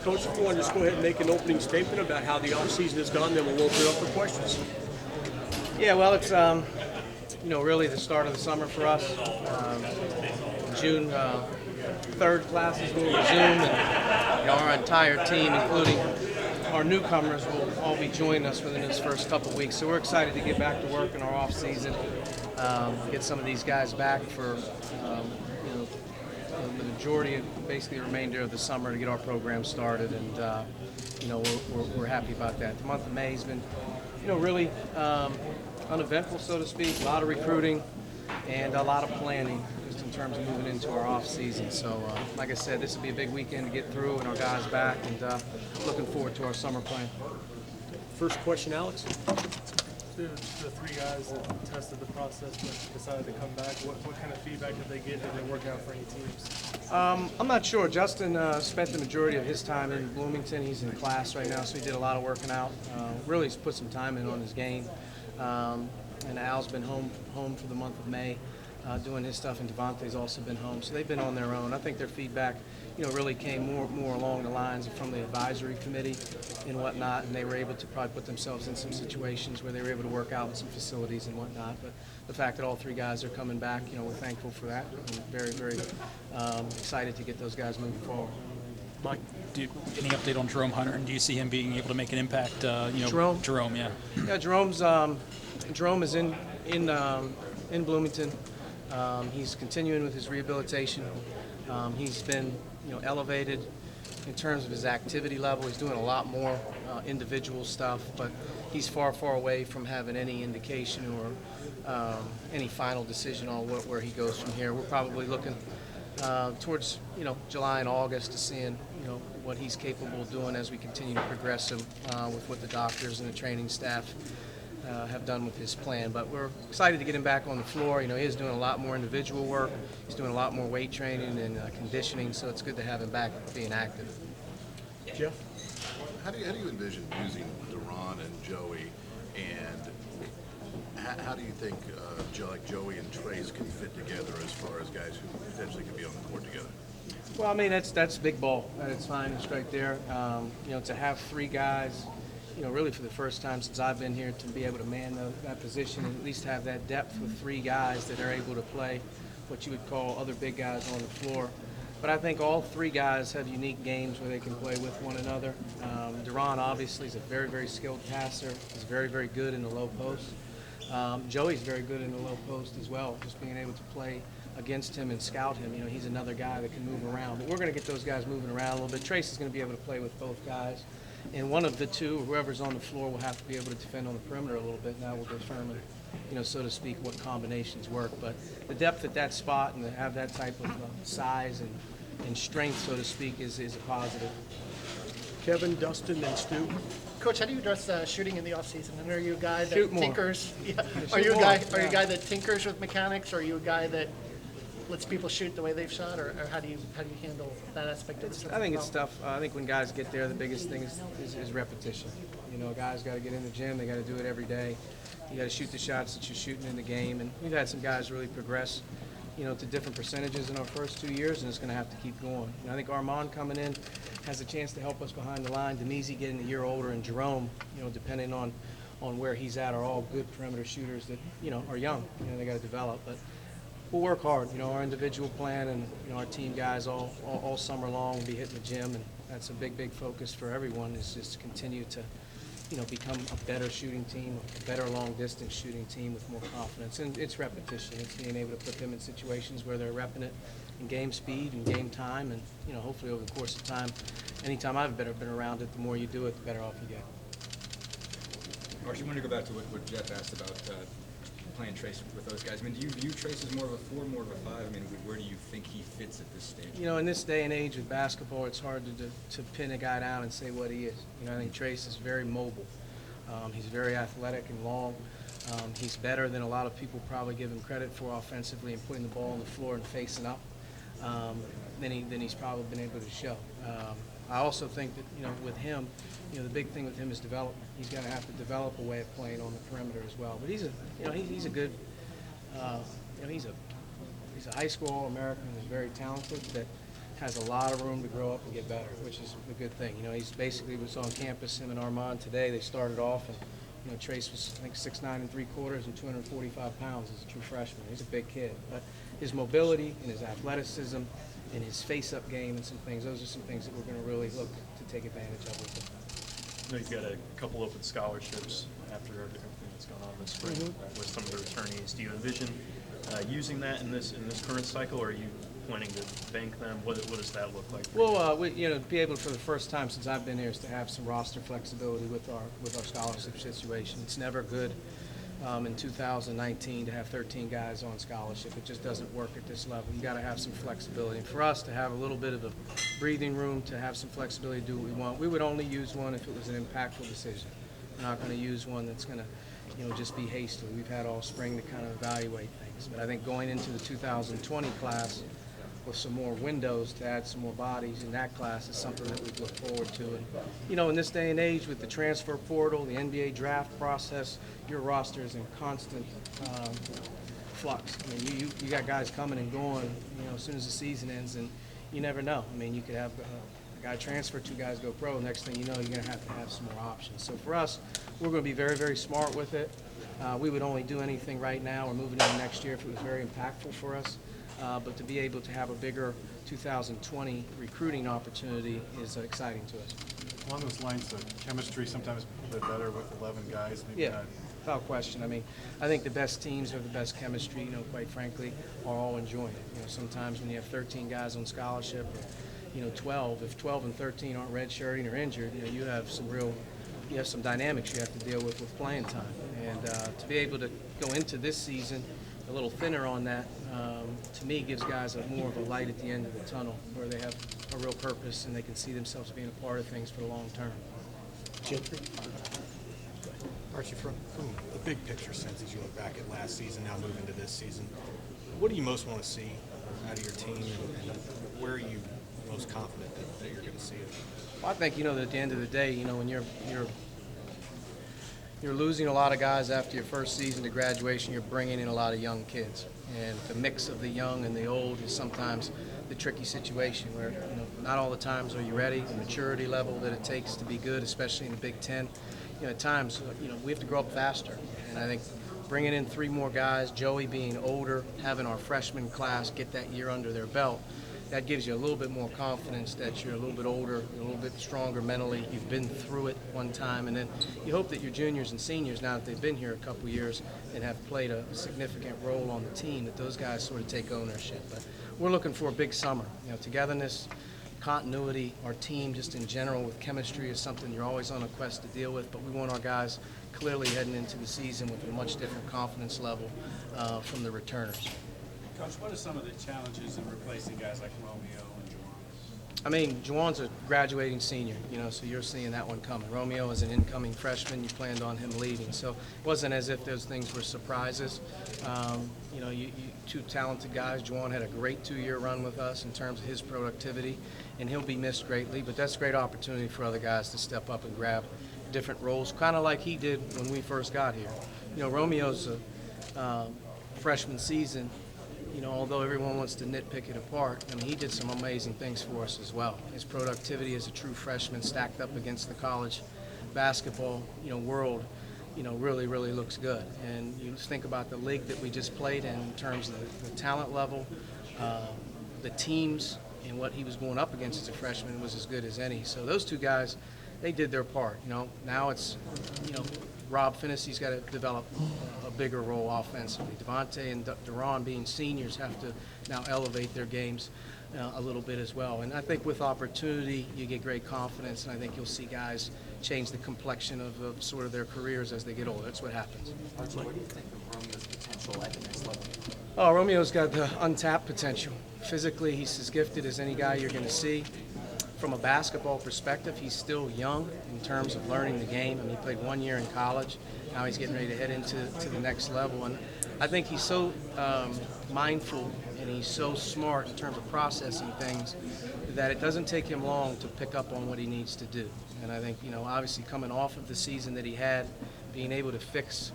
Coach, if you want to just go ahead and make an opening statement about how the offseason has gone, then we'll open it up for questions. Yeah, well, it's really the start of the summer for us. June 3rd classes will resume, and our entire team, including our newcomers, will all be joining us within this first couple of weeks. So we're excited to get back to work in our off season, get some of these guys back for the majority, basically the remainder of the summer to get our program started, and we're happy about that. The month of May has been, really uneventful, so to speak. A lot of recruiting and a lot of planning, just in terms of moving into our off season. So, like I said, this will be a big weekend to get through, and our guys back, and looking forward to our summer plan. First question, Alex. The three guys that tested the process but decided to come back, what kind of feedback did they get? Did they work out for any teams? I'm not sure. Justin spent the majority of his time in Bloomington. He's in class right now, so he did a lot of working out. Really put some time in on his game. And Al's been home for the month of May, doing his stuff, and Devontae's also been home. So they've been on their own. I think their feedback, really came more along the lines from the advisory committee and whatnot, and they were able to probably put themselves in some situations where they were able to work out in some facilities and whatnot. But the fact that all three guys are coming back, we're thankful for that, and very, very excited to get those guys moving forward. Mike? Any update on Jerome Hunter, and do you see him being able to make an impact? Jerome, yeah. Yeah, Jerome is in Bloomington. He's continuing with his rehabilitation. He's been elevated in terms of his activity level. He's doing a lot more individual stuff, but he's far away from having any indication or any final decision on where he goes from here. We're probably looking towards July and August to seeing what he's capable of doing as we continue to progress him with what the doctors and the training staff have done with his plan. But we're excited to get him back on the floor. He is doing a lot more individual work. He's doing a lot more weight training and conditioning, so it's good to have him back being active. Jeff? How do you envision using Deron and Joey, and how do you think Joey and Trace can fit together as far as guys who potentially could be on the court together? Well, I mean, that's big ball at its finest right there. To have three guys, really for the first time since I've been here, to be able to man that position and at least have that depth with three guys that are able to play what you would call other big guys on the floor. But I think all three guys have unique games where they can play with one another. Deron obviously is a very, very skilled passer. He's very, very good in the low post. Joey's very good in the low post as well, just being able to play against him and scout him. He's another guy that can move around. But we're going to get those guys moving around a little bit. Trace is going to be able to play with both guys. And one of the two, whoever's on the floor, will have to be able to defend on the perimeter a little bit. Now we'll determine, so to speak, what combinations work. But the depth at that spot and to have that type of size and strength, so to speak, is a positive. Kevin, Dustin, and Stu? Coach, how do you address shooting in the offseason? And are you a guy that Shoot more. tinkers? Yeah. Shoot Are you a more. guy? Yeah. Are you a guy that tinkers with mechanics? Or are you a guy that lets people shoot the way they've shot? Or how do you handle that aspect of the I think it's tough. I think when guys get there, the biggest thing is repetition. Guys got to get in the gym. They got to do it every day. You got to shoot the shots that you're shooting in the game. And we've had some guys really progress, to different percentages in our first 2 years, and it's going to have to keep going. I think Armand coming in has a chance to help us behind the line. Demizi getting a year older, and Jerome, depending on where he's at, are all good perimeter shooters that, are young. They got to develop. But we'll work hard. Our individual plan and our team guys all summer long will be hitting the gym, and that's a big focus for everyone, is just to continue to become a better shooting team, a better long-distance shooting team with more confidence. And it's repetition. It's being able to put them in situations where they're repping it in game speed and game time, and hopefully over the course of time, anytime I've been around it, the more you do it, the better off you get. Archie, I wanted to go back to what Jeff asked about playing Trace with those guys. I mean, do you view Trace as more of a 4, more of a 5? I mean, where do you think he fits at this stage? In this day and age with basketball, it's hard to pin a guy down and say what he is. I think Trace is very mobile. He's very athletic and long. He's better than a lot of people probably give him credit for offensively and putting the ball on the floor and facing up than he's probably been able to show. I also think that, with him, the big thing with him is development. He's going to have to develop a way of playing on the perimeter as well. But he's a good, he's a high school All-American who's very talented that has a lot of room to grow up and get better, which is a good thing. You know, he's basically was on campus, him and Armand today. They started off, and you know, Trace was, I think, 6'9" and 3/4 and 245 pounds as a true freshman. He's a big kid, but his mobility and his athleticism and his face-up game and some things, those are some things that we're going to really look to take advantage of with him. I know you've got a couple open scholarships after everything that's gone on this spring with some of the returnees. Do you envision using that in this current cycle, or are you planning to bank them? What does that look like? Well, you know, be able for the first time since I've been here is to have some roster flexibility with our scholarship situation. It's never good in 2019 to have 13 guys on scholarship. It just doesn't work at this level. You got to have some flexibility. And for us to have a little bit of a breathing room, to have some flexibility to do what we want, we would only use one if it was an impactful decision. We're not going to use one that's going to, you know, just be hastily. We've had all spring to kind of evaluate things. But I think going into the 2020 class with some more windows to add some more bodies in that class is something that we look forward to. And, you know, in this day and age with the transfer portal, the NBA draft process, your roster is in constant flux. I mean, you got guys coming and going, you know, as soon as the season ends, and you never know. I mean, you could have a guy transfer, 2 guys go pro. Next thing you know, you're going to have some more options. So for us, we're going to be very, very smart with it. We would only do anything right now or moving into next year if it was very impactful for us. But to be able to have a bigger 2020 recruiting opportunity is exciting to us. Along those lines, the chemistry sometimes a bit better with 11 guys. Maybe Yeah, not. without question. I mean, I think the best teams have the best chemistry, you know, quite frankly, are all enjoying it. You know, sometimes when you have 13 guys on scholarship, or, you know, 12, if 12 and 13 aren't redshirting or injured, you know, you have some dynamics you have to deal with playing time. And to be able to go into this season a little thinner on that, to me, gives guys more of a light at the end of the tunnel where they have a real purpose and they can see themselves being a part of things for the long term. Archie, from the big picture sense, as you look back at last season, now moving to this season, what do you most want to see out of your team, and where are you most confident that you're going to see it? Well, I think, you know, that at the end of the day, you know, when you're losing a lot of guys after your first season to graduation, you're bringing in a lot of young kids. And the mix of the young and the old is sometimes the tricky situation where, you know, not all the times are you ready, the maturity level that it takes to be good, especially in the Big Ten. You know, at times, you know, we have to grow up faster. And I think bringing in 3 more guys, Joey being older, having our freshman class get that year under their belt, that gives you a little bit more confidence that you're a little bit older, you're a little bit stronger mentally, you've been through it one time, and then you hope that your juniors and seniors, now that they've been here a couple years and have played a significant role on the team, that those guys sort of take ownership. But we're looking for a big summer. You know, togetherness, continuity, our team just in general with chemistry is something you're always on a quest to deal with, but we want our guys clearly heading into the season with a much different confidence level from the returners. Coach, what are some of the challenges in replacing guys like Romeo and Juwan? I mean, Juwan's a graduating senior, you know, so you're seeing that one coming. Romeo is an incoming freshman. You planned on him leaving. So it wasn't as if those things were surprises. You know, you 2 talented guys. Juwan had a great 2-year run with us in terms of his productivity, and he'll be missed greatly. But that's a great opportunity for other guys to step up and grab different roles, kind of like he did when we first got here. You know, Romeo's a freshman season. You know, although everyone wants to nitpick it apart, I mean, he did some amazing things for us as well. His productivity as a true freshman stacked up against the college basketball, you know, world, you know, really, really looks good. And you think about the league that we just played in terms of the talent level, the teams, and what he was going up against as a freshman was as good as any. So those 2 guys, they did their part. You know, now it's, you know, Rob Finnessy's got to develop a bigger role offensively. Devontae and Duran, being seniors, have to now elevate their games a little bit as well. And I think with opportunity, you get great confidence, and I think you'll see guys change the complexion of sort of their careers as they get older. That's what happens. Archie, what do you think of Romeo's potential at the next level? Oh, Romeo's got the untapped potential. Physically, he's as gifted as any guy you're going to see. From a basketball perspective, he's still young in terms of learning the game. I mean, he played 1 year in college. Now he's getting ready to head into the next level. And I think he's so mindful and he's so smart in terms of processing things that it doesn't take him long to pick up on what he needs to do. And I think, you know, obviously coming off of the season that he had, being able to fix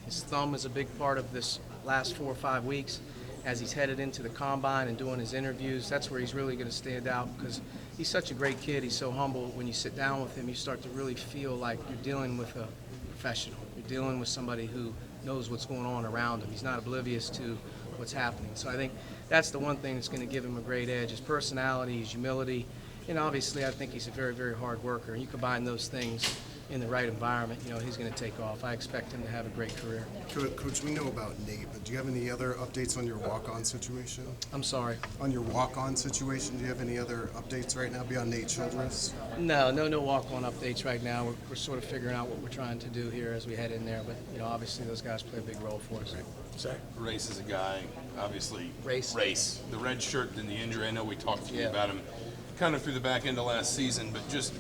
his thumb is a big part of this last 4 or 5 weeks. as he's headed into the combine and doing his interviews, that's where he's really going to stand out because he's such a great kid. He's so humble. When you sit down with him, you start to really feel like you're dealing with a professional. You're dealing with somebody who knows what's going on around him. He's not oblivious to what's happening. So I think that's the one thing that's going to give him a great edge, his personality, his humility, and obviously I think he's a very, very hard worker. And you combine those things in the right environment, he's going to take off. I expect him to have a great career. Coach, we know about Nate, but do you have any other updates on your walk-on situation? I'm sorry? On your walk-on situation, do you have any other updates right now beyond Nate Childress? No walk-on updates right now. We're sort of figuring out what we're trying to do here as we head in there, but obviously those guys play a big role for us. Zach? Race is a guy, obviously. Race. The red shirt and the injury, I know we talked to you about him kind of through the back end of last season, but just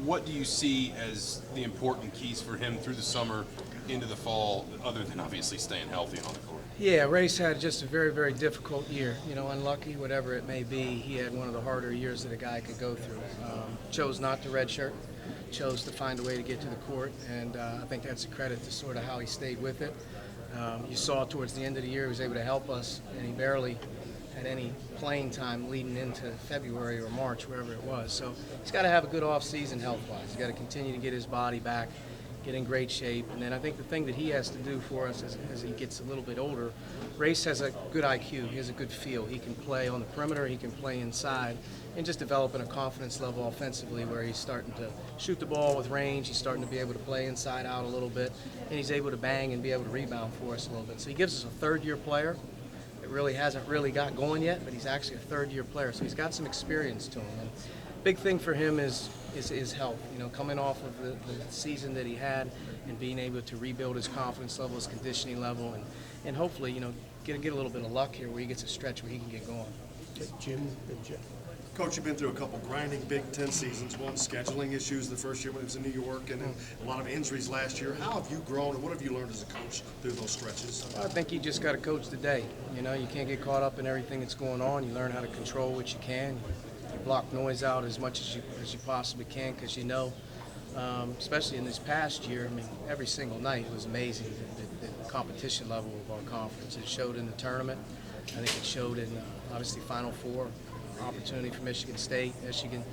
what do you see as the important keys for him through the summer into the fall, other than obviously staying healthy on the court? Yeah, Race had just a very, very difficult year. Unlucky, whatever it may be. He had one of the harder years that a guy could go through. Chose not to redshirt, chose to find a way to get to the court, and I think that's a credit to sort of how he stayed with it. You saw towards the end of the year he was able to help us, and he barely had any playing time leading into February or March, wherever it was. So he's got to have a good off-season health-wise. He's got to continue to get his body back, get in great shape. And then I think the thing that he has to do for us as he gets a little bit older, Race has a good IQ. He has a good feel. He can play on the perimeter. He can play inside. And just developing a confidence level offensively where he's starting to shoot the ball with range. He's starting to be able to play inside out a little bit. And he's able to bang and be able to rebound for us a little bit. So he gives us a third-year player. Really hasn't really got going yet, but he's actually a third-year player, so he's got some experience to him. And big thing for him is health. Coming off of the season that he had and being able to rebuild his confidence level, his conditioning level, and hopefully, get a little bit of luck here where he gets a stretch where he can get going. Jim and Jeff. Coach, you've been through a couple grinding Big Ten seasons, one scheduling issues the first year when he was in New York, and then a lot of injuries last year. How have you grown, and what have you learned as a coach through those stretches? I think you just got to coach the day. You can't get caught up in everything that's going on. You learn how to control what you can. You block noise out as much as you possibly can because especially in this past year, every single night was amazing. The competition level of our conference. It showed in the tournament. I think it showed in, obviously, Final Four. Opportunity for Michigan State, Michigan,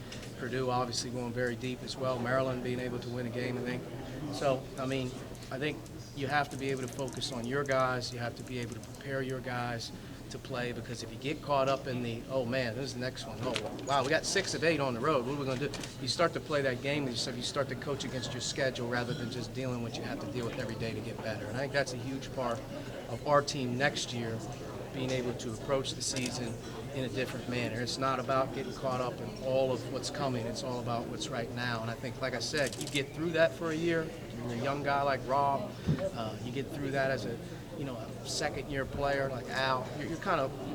Purdue obviously going very deep as well, Maryland being able to win a game, I think. So, I think you have to be able to focus on your guys. You have to be able to prepare your guys to play because if you get caught up in the, oh man, this is the next one. Oh, wow, we got 6 of 8 on the road. What are we going to do? You start to play that game, you start to coach against your schedule rather than just dealing with what you have to deal with every day to get better. And I think that's a huge part of our team next year, being able to approach the season in a different manner. It's not about getting caught up in all of what's coming. It's all about what's right now. And I think, like I said, you get through that for a year. You're a young guy like Rob. You get through that as a second-year player like Al. You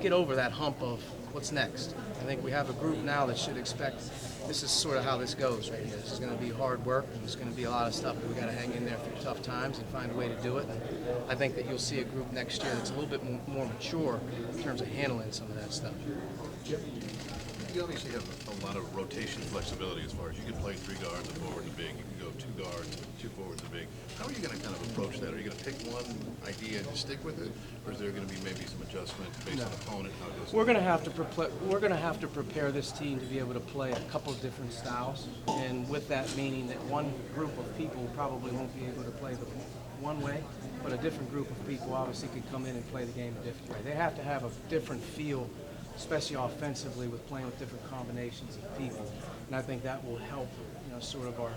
get over that hump of what's next. I think we have a group now that should expect this is sort of how this goes right here. This is going to be hard work, and there's going to be a lot of stuff, but we got to hang in there through tough times and find a way to do it. And I think that you'll see a group next year that's a little bit more mature in terms of handling some of that stuff. You obviously have a lot of rotation flexibility as far as you can play 3 guards, a forward, and a big. You can go 2 guards, 2 forwards, and a big. How are you going to kind of approach that? Are you going to pick one idea and just stick with it, or is there going to be maybe some adjustment based on opponent? How it goes? We're going to have to prepare this team to be able to play a couple of different styles, and with that meaning that one group of people probably won't be able to play the one way, but a different group of people obviously could come in and play the game a different way. They have to have a different feel, especially offensively, with playing with different combinations of people. And I think that will help, sort of our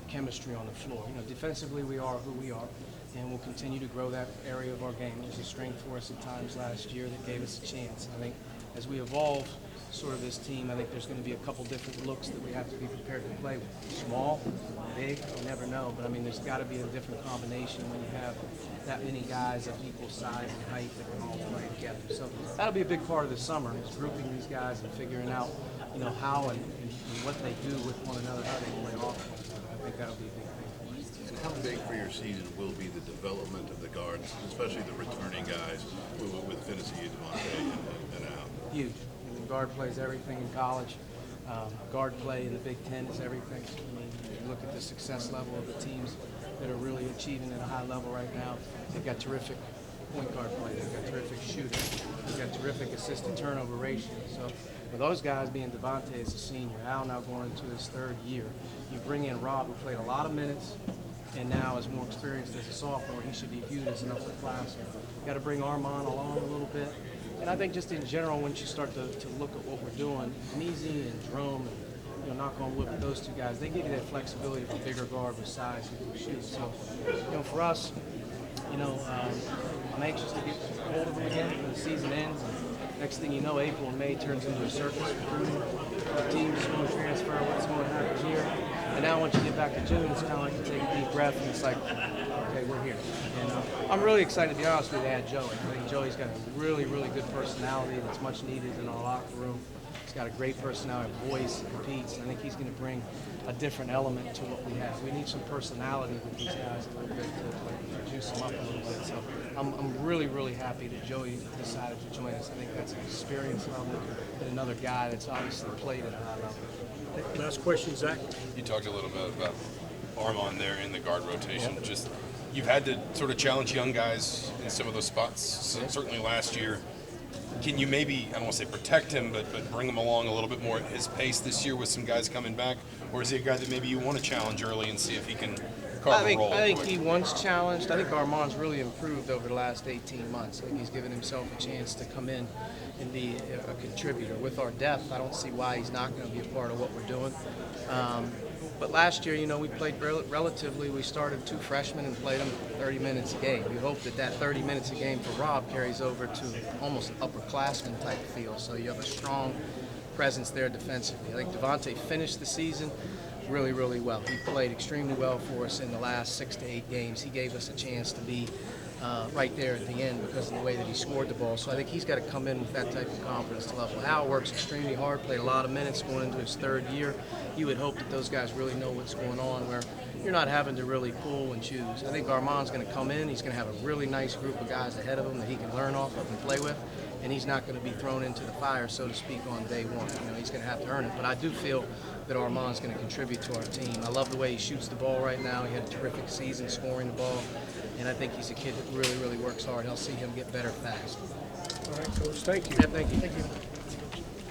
chemistry on the floor. Defensively, we are who we are, and we'll continue to grow that area of our game. It was a strength for us at times last year that gave us a chance. I think as we evolve sort of this team, I think there's going to be a couple different looks that we have to be prepared to play with. Small, big, you never know, but there's got to be a different combination when you have that many guys of equal size and height that can all play together. So that'll be a big part of the summer, is grouping these guys and figuring out, how and what they do with one another, how they play off one another. I think that'll be a big thing for us. And how big for your season will be the development of the guards, especially the returning guys with Finney, Devontae, and Al? Huge. Guard plays everything in college. Guard play in the Big Ten is everything. You look at the success level of the teams that are really achieving at a high level right now. They've got terrific point guard play. They've got terrific shooting. They've got terrific assist to turnover ratio. So for those guys, being Devontae as a senior, Al now going into his third year, you bring in Rob, who played a lot of minutes, and now is more experienced as a sophomore. He should be viewed as an upperclassman. You got to bring Armand along a little bit. And I think just in general, once you start to look at what we're doing, Measy and Jerome, and, knock on wood with those two guys, they give you that flexibility of a bigger guard with size who can shoot. So, for us, I'm anxious to get hold of them again when the season ends. And next thing you know, April and May turns into a circus recruiting. The team's going to transfer, what's going to happen here. And now once you get back to June, it's kind of like you take a deep breath and it's like, okay, we're here. And I'm really excited, to be honest with you, to add Joey. I think Joey's got a really, really good personality that's much needed in our locker room. He's got a great personality, voice, competes, and I think he's going to bring a different element to what we have. We need some personality with these guys a little bit to juice them up a little bit. So I'm really, really happy that Joey decided to join us. I think that's an experience level and another guy that's obviously played at a high level. Last question, Zach. You talked a little bit about Armand there in the guard rotation. Yep. Just you've had to sort of challenge young guys in some of those spots, certainly last year. Can you maybe, I don't want to say protect him, but bring him along a little bit more at his pace this year with some guys coming back? Or is he a guy that maybe you want to challenge early and see if he can carve a role? I think he once challenged. I think Armand's really improved over the last 18 months. I think he's given himself a chance to come in and be a contributor. With our depth, I don't see why he's not going to be a part of what we're doing. But last year, we played relatively. We started 2 freshmen and played them 30 minutes a game. We hope that 30 minutes a game for Rob carries over to almost an upperclassman type feel. So you have a strong presence there defensively. I think Devontae finished the season really, really well. He played extremely well for us in the last 6 to 8 games. He gave us a chance to be right there at the end because of the way that he scored the ball. So I think he's got to come in with that type of confidence level. Al works extremely hard, played a lot of minutes going into his 3rd year. You would hope that those guys really know what's going on, where you're not having to really pull and choose. I think Armand's going to come in. He's going to have a really nice group of guys ahead of him that he can learn off of and play with, and he's not going to be thrown into the fire, so to speak, on day one. He's going to have to earn it. But I do feel that Armand's going to contribute to our team. I love the way he shoots the ball right now. He had a terrific season scoring the ball, and I think he's a kid that really, really works hard. I'll see him get better fast. All right, Coach, thank you. Yeah, thank you.